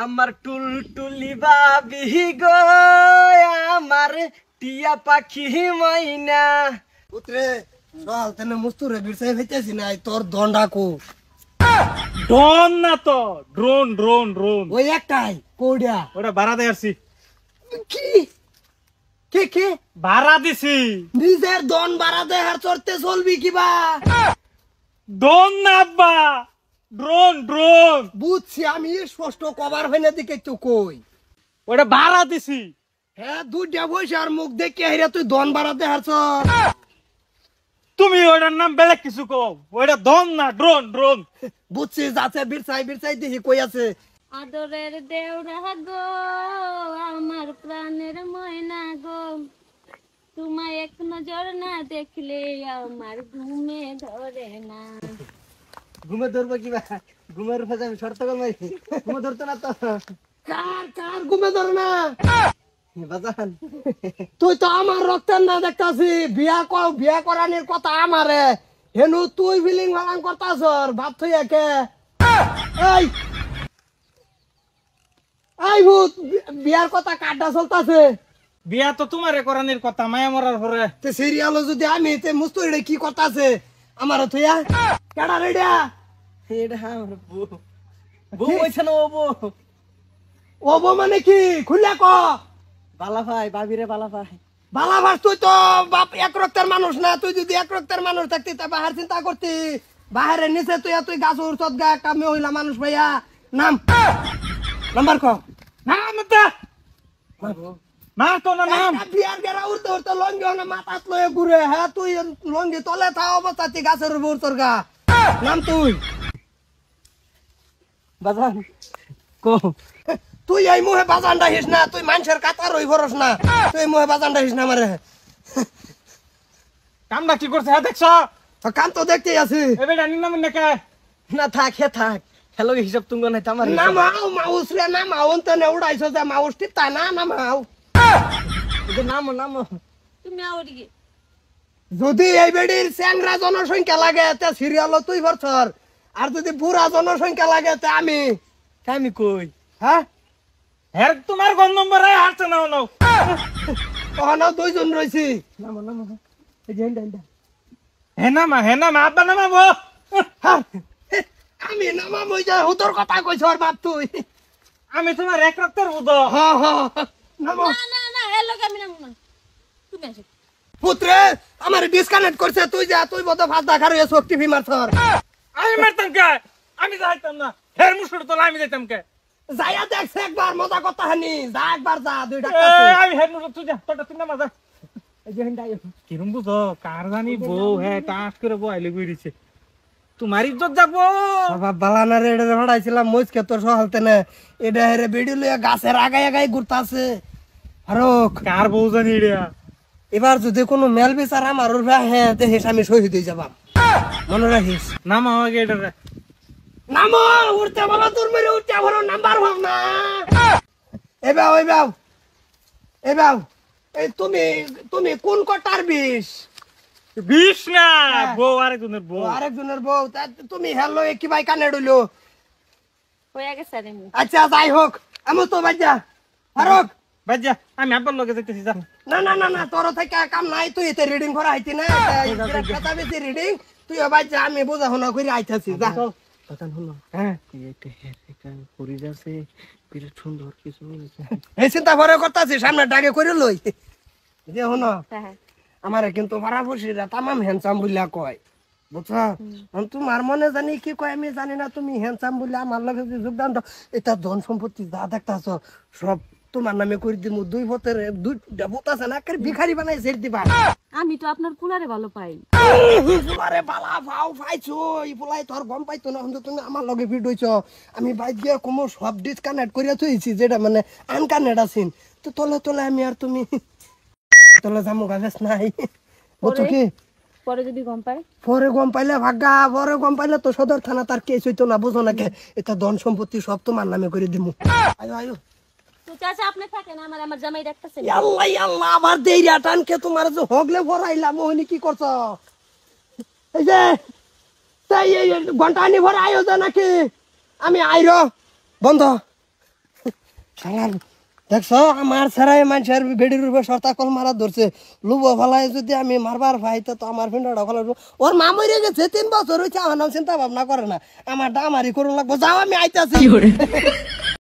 আমার টুলটুলি বাবি গো, আমার টিয়া পাখি মাইনা। পুত্রে চল তেনে মুস্তুরে বিরসাই হইতেছি না, তোর দন্ডাকু ড্রোন না তো, ড্রোন ড্রোন ড্রোন। ওই একটাই কোডিয়া ওটা ভাড়া দিয়ে আসছি। কি কে কে ভাড়া দিছি। নিজের দন বাড়াতে আর চড়তে চলবি কিবা? ড্রোন না আব্বা, ড্রোন ড্রোন। বুঝছি আমি, স্পষ্ট কভার হইনে দিকে তো কই। ওটা ভাড়া দিছি। হ্যাঁ দুইটা পয়সা আর মুখ দেখে হেরে তুই দন বাড়াতে আর চল। তুমি ওটার নাম বেলেগ কিছু কও, ওটা দম না, ড্রোন ড্রোন। বুঝছি যাচ্ছে বিরসাই বিরসাই দেখি কই আছে। আদরের দেওরা গো, আমার প্রাণের ময়না গো, তোমায় এক নজর না দেখলে আমার ঘুমে ধরে না। ঘুমে ধরবো কিবা? ঘুমের ফাঁসে আমি শর্ত কমাই, ঘুমে ধরতো না তো। কার কার ঘুমে ধরে না? বাজান তুই তো আমার রক্তের না দেখতাছি। বিয়া করানির কথা আমারে, হেনু তুই ফিলিং ভালাং করতাছ ভাত তুই একে। এই এই ভূত, বিয়ার কথা কাটা চলতাছে। বিয়া তো তোমারে করানির কথা, মায়া মরার পরে। তে সিরিয়াল যদি আমি তে মুস্তুরি কি করতাছে আমার তুইয়া কেডা রেডিয়া? এটা আমার বউ। বউ হয়েছে না ও বউ? ওবো মানে কি খুলে ক। বালা ভাই, বাবিরে বালা ভাই। বালাভাস তুই তো বাপ এক রক্তের মানুষ না। তুই যদি এক রক্তের মানুষ থাকতি তা বাহার চিন্তা করতি। বাহারের নিচে তুই গাছ উড়ছত গা একটা মহিলা মানুষ ভাইয়া। নাম নাম্বার ক। নাম দা না তো না নাম। একটা বিয়ার গেরা উড়তে উড়তে লঙ্গি না মাথাত লয়ে ঘুরে। হ্যাঁ তুই লঙ্গি তলে থা অবস্থা তুই গাছের উপর উড়তর গা। নাম তুই বাজান কো। তুই এই মুহে বাজানটা হিস না। তুই মানুষের কাতার রই ভরস না। তুই এই মুহে বাজানটা হিস না মারে। কামটা কি করছে হ্যাঁ দেখছ? কাম তো দেখতেই আছি। এবার জানি না মনে কে। না থাক হে থাক, হ্যালো হিসাব তুমি নাই আমার হিসাব। নামাও মাউস রে নামাও। অন্ত নে উড়াইছো যে মাউস টিপতা না নামাও। এটা নামো নামো। তুমি আওদিকে যদি এই বেডির চ্যাংরা জনসংখ্যা লাগে তে সিরিয়াল তুই ভরছর। আর যদি বুড়া জনসংখ্যা লাগে তে আমি। আমি কই? হ্যাঁ হ্যাঁ তোমার গন নম্বরে হাঁটছে না নাও। ওখানেও দুইজন রয়েছি। নামো নামো। এই যে হেন্ডা হ্যাঁ নামা আব্বা নামাবো। হ্যাঁ, আমি নামাম ওই যে হুতোর কথা কইছ আর বাপ তুই। আমি তোমার এক রক্তের উদ। হ্যাঁ হ্যাঁ নামো। না না না এলো আমি নামো না, তুমি আসো। পুত্রে আমার ডিসকানেক্ট করছে। তুই বড় ফাঁস দেখা রয়েছ টিভি মারছর। আমি মারতাম কে? আমি যাইতাম না। হের মুসুর তোলা আমি যাইতাম কে? যাইয়া দেখছে একবার মজা কথা হানি। যা একবার যা দুইটা আমি হের মুসুর তুই যা, তোটা তুই নামা যা। এই যে হেন্ডা। কিরম বুঝো কার জানি বউ হ্যাঁ টাস করে বয়ালে গইরিছে। তোমার ইজ্জত যাবো। বাবা বালানা রে এটা ভাড়াইছিলাম মজকে তোর সহালতে না। এটা হেরে বেডি লইয়া গাছের আগায় আগায় ঘুরতাছে। ফারুক কার বউ জানি রে। এবার যদি কোনো মেল বিচার আমার ওর হ্যাঁ দেখিস আমি শহীদ হয়ে যাবাম। মনে রাখিস। নামা আগে এটা। নামো উঠতে বলো তোর মেরে উঠতে বলো নাম্বার হোক না। এবাও এই তুমি কোন কটার বিষ? বিষ না, বউ আরেকজনের বউ। আরেকজনের বউ। তা তুমি হ্যালো কি ভাই কানে ডইলো? হয়ে গেছে রে মু। আচ্ছা যাই হোক আমি তো বাজ্যা ফারুক। বাজ্জা আমি আব্বার লগে যাইতেছি যা। না না না না তোর থেকে কাম নাই। তুই এতে রিডিং করা আইতি না। কথা বেশি রিডিং তুই বাজ্যা আমি বোঝা শোনা করে আইতাছি যা। বাজান হলো হ্যাঁ এটা পরি যাচ্ছে, বিরাট সুন্দর কিছু মিলেছে। এই চিন্তা করে করতাছি সামনে ডাকে করে লই যে হনো। হ্যাঁ আমারে কিন্তু পাড়াপড়শিরা তামাম হ্যান্ডসাম বলিয়া কয় বুঝছো। তোমার মনে জানি কি কয় আমি জানি না। তুমি হ্যান্ডসাম বলে আমার লগে যে যোগদান দাও, এটা ধন সম্পত্তি যা দেখতাছ সব তোমার নামে করে দিব। দুই ভোটের দুইটা ভোট আছে না, ভিখারি বানাই ছেড়ে দিবা। আমি তো আপনার পুলারে ভালো পাই। তোমারে বালা ভাও পাইছো এই পোলাই তোর গম পাইতো না। কিন্তু তুমি আমার লগে ভিড হইছ। আমি বাইক গিয়ে কোনো সব ডিসকানেক্ট করিয়া থইছি যেটা মানে আনকানেক্ট আছিন। তো তলে তলে আমি আর তুমি তলে যামু গাছ নাই বুঝছো কি। পরে যদি গম পাই? পরে গম পাইলে ভাগ্যা। পরে গম পাইলে তো সদর থানা তার কেস হইতো না। বুঝো না কে এটা ধন সম্পত্তি সব তোমার নামে করে দিমু। আয়ো আয়ো তো চাচা আপনি থাকেন, আমার জামাই ডাকতেছে। আল্লাহ আল্লাহ আবার দেইরা টানকে তোমার যে হগলে ভরাইলাম ওহনি কি করছ? এই যে তাই এই ঘন্টা আনি ভরা আয়ো যে নাকি আমি আইর বন্ধ শালার দেখছো আমার ছাড়াই মানুষের বেডির উপরে সর্তা কল মারা ধরছে লুবো ফেলায় যদি আমি মারবার ভাই তো আমার ফিন্ডাটা ফেলার ওর মা মরে গেছে 3 বছর হয়েছে আমার নাম চিন্তা ভাবনা করে না আমার আমারই করুন লাগবো যাও আমি আইতাছি